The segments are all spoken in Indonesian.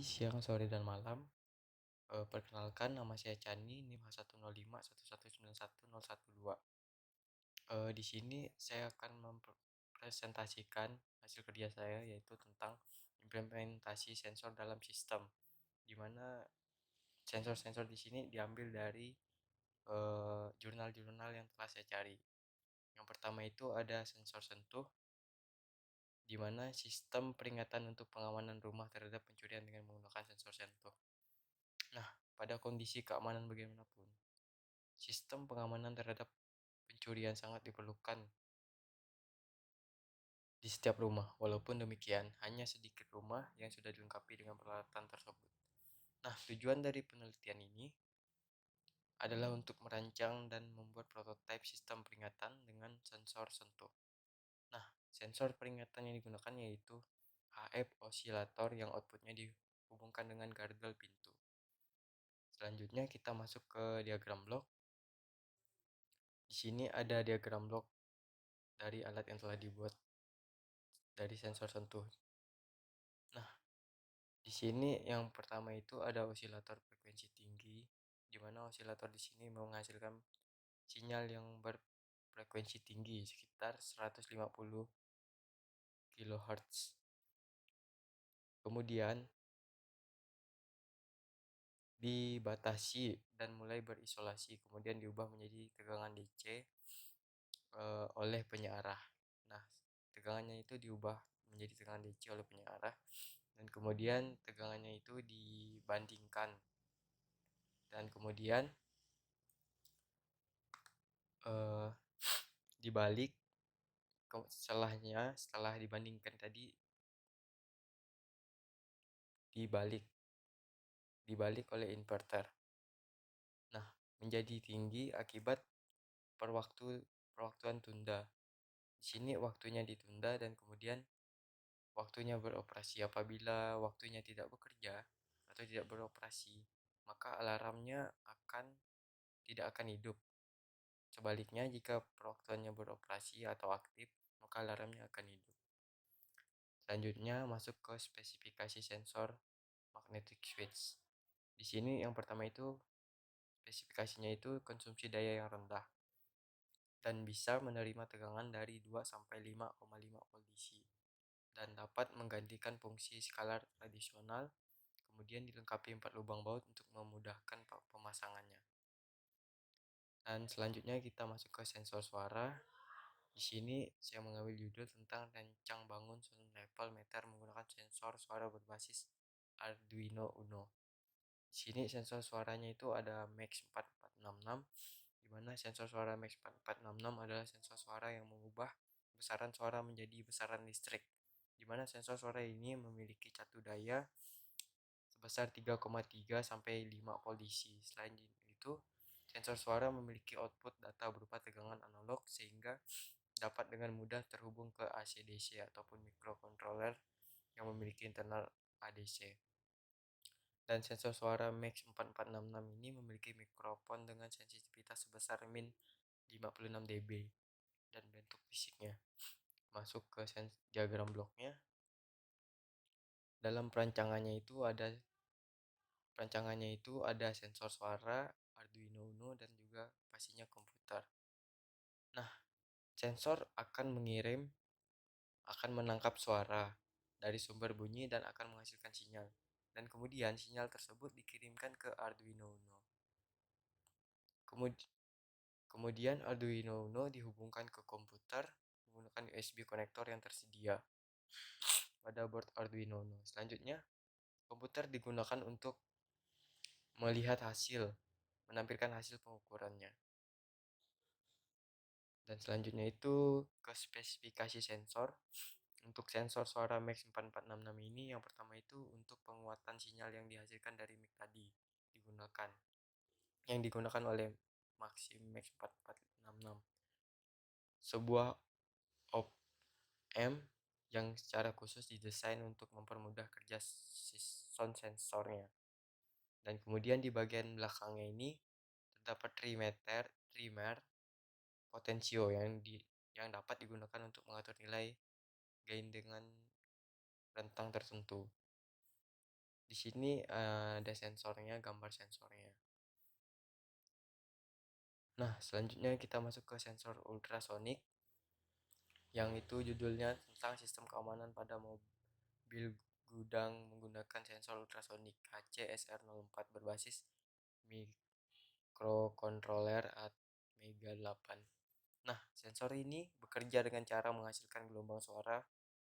Siang, sore, dan malam. Perkenalkan, nama saya Chani, NIM H10511991012. Di sini saya akan mempresentasikan hasil kerja saya, yaitu tentang implementasi sensor dalam sistem, di mana sensor-sensor di sini diambil dari jurnal-jurnal yang telah saya cari. Yang pertama itu ada sensor sentuh, di mana sistem peringatan untuk pengamanan rumah terhadap pencurian dengan menggunakan sensor sentuh. Nah, pada kondisi keamanan bagaimanapun, sistem pengamanan terhadap pencurian sangat diperlukan di setiap rumah. Walaupun demikian, hanya sedikit rumah yang sudah dilengkapi dengan peralatan tersebut. Nah, tujuan dari penelitian ini adalah untuk merancang dan membuat prototipe sistem peringatan dengan sensor sentuh. Nah, sensor peringatan yang digunakan yaitu HF osilator yang outputnya dihubungkan dengan gargel pintu. Selanjutnya kita masuk ke diagram blok. Di sini ada diagram blok dari alat yang telah dibuat dari sensor sentuh. Nah, di sini yang pertama itu ada osilator frekuensi tinggi, di mana osilator di sini menghasilkan sinyal yang berfrekuensi tinggi sekitar 150 kHz. Kemudian dibatasi dan mulai berisolasi, kemudian diubah menjadi tegangan DC oleh penyearah. Nah, tegangannya itu diubah menjadi tegangan DC oleh penyearah, dan kemudian tegangannya itu dibandingkan, dan kemudian dibalik. Setelah dibandingkan tadi, dibalik oleh inverter. Nah, menjadi tinggi akibat perwaktuan tunda. Di sini waktunya ditunda dan kemudian waktunya beroperasi. Apabila waktunya tidak bekerja atau tidak beroperasi, maka alarmnya tidak akan hidup. Sebaliknya, jika perwaktuannya beroperasi atau aktif, maka alarmnya akan hidup. Selanjutnya masuk ke spesifikasi sensor magnetic switch. Di sini yang pertama itu spesifikasinya itu konsumsi daya yang rendah dan bisa menerima tegangan dari 2 sampai 5,5 volt DC dan dapat menggantikan fungsi skalar tradisional. Kemudian dilengkapi 4 lubang baut untuk memudahkan pemasangannya. Dan selanjutnya kita masuk ke sensor suara. Di sini saya mengambil judul tentang rancang bangun sound level meter menggunakan sensor suara berbasis Arduino Uno. Di sini sensor suaranya itu ada Max 4466, di mana sensor suara Max 4466 adalah sensor suara yang mengubah besaran suara menjadi besaran listrik, di mana sensor suara ini memiliki catu daya sebesar 3,3 sampai 5 volt DC. Selain itu, sensor suara memiliki output data berupa tegangan analog sehingga dapat dengan mudah terhubung ke AC/DC ataupun microcontroller yang memiliki internal ADC. Dan sensor suara Max 4466 ini memiliki mikrofon dengan sensitivitas sebesar min 56 dB dan bentuk fisiknya. Masuk ke diagram bloknya. Dalam perancangannya itu ada sensor suara, Arduino Uno, dan juga pastinya komputer. Nah, sensor akan menangkap suara dari sumber bunyi dan akan menghasilkan sinyal. Dan kemudian sinyal tersebut dikirimkan ke Arduino Uno. Kemudian Arduino Uno dihubungkan ke komputer menggunakan USB konektor yang tersedia pada board Arduino Uno. Selanjutnya, komputer digunakan untuk menampilkan hasil pengukurannya. Dan selanjutnya itu ke spesifikasi sensor. Untuk sensor suara Max 4466 ini, yang pertama itu untuk penguatan sinyal yang dihasilkan dari mic tadi yang digunakan oleh Maxim Max 4466. Sebuah op-amp yang secara khusus didesain untuk mempermudah kerja sound sensornya. Dan kemudian di bagian belakangnya ini terdapat trimmer potensio yang dapat digunakan untuk mengatur nilai gain dengan rentang tertentu. Di sini ada sensornya, gambar sensornya. Nah, selanjutnya kita masuk ke sensor ultrasonik, yang itu judulnya tentang sistem keamanan pada mobil gudang menggunakan sensor ultrasonik HCSR04 berbasis microcontroller Atmega 8. Nah, sensor ini bekerja dengan cara menghasilkan gelombang suara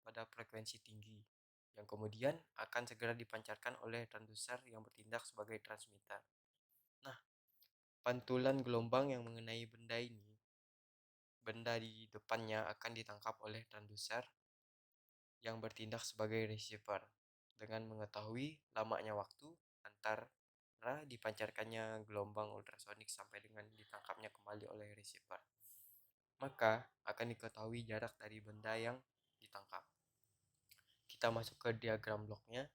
pada frekuensi tinggi, yang kemudian akan segera dipancarkan oleh transducer yang bertindak sebagai transmitter. Nah, pantulan gelombang yang mengenai benda di depannya akan ditangkap oleh transducer yang bertindak sebagai receiver dengan mengetahui lamanya waktu antara dipancarkannya gelombang ultrasonik sampai dengan ditangkapnya kembali oleh receiver. Maka akan diketahui jarak dari benda yang ditangkap. Kita masuk ke diagram bloknya.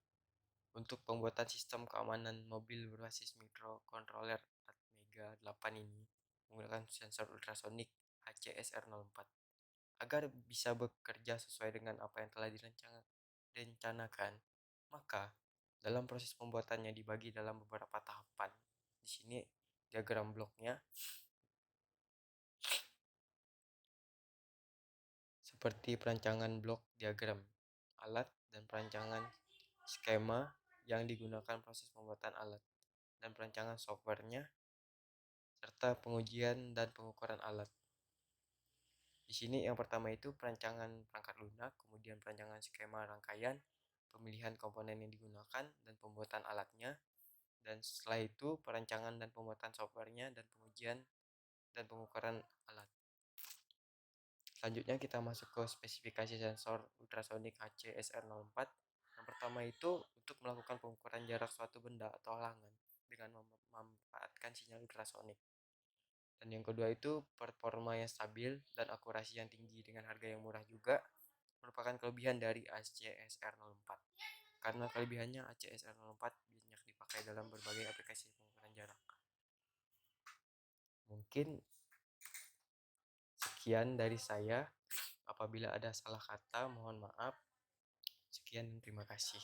Untuk pembuatan sistem keamanan mobil berbasis microcontroller Atmega 8 ini menggunakan sensor ultrasonik HCSR04 agar bisa bekerja sesuai dengan apa yang telah direncanakan. Maka dalam proses pembuatannya dibagi dalam beberapa tahapan. Di sini diagram bloknya seperti perancangan blok diagram alat dan perancangan skema yang digunakan proses pembuatan alat dan perancangan softwarenya serta pengujian dan pengukuran alat. Di sini yang pertama itu perancangan perangkat lunak, kemudian perancangan skema rangkaian, pemilihan komponen yang digunakan dan pembuatan alatnya, dan setelah itu perancangan dan pembuatan softwarenya dan pengujian dan pengukuran alat. Selanjutnya kita masuk ke spesifikasi sensor ultrasonik HCSR04. Yang pertama itu untuk melakukan pengukuran jarak suatu benda atau halangan dengan memanfaatkan sinyal ultrasonik. Dan yang kedua itu performa yang stabil dan akurasi yang tinggi dengan harga yang murah juga merupakan kelebihan dari ACSR04. Karena kelebihannya ACSR04 banyak dipakai dalam berbagai aplikasi pengukuran jarak. Mungkin sekian dari saya. Apabila ada salah kata, mohon maaf. Sekian dan terima kasih.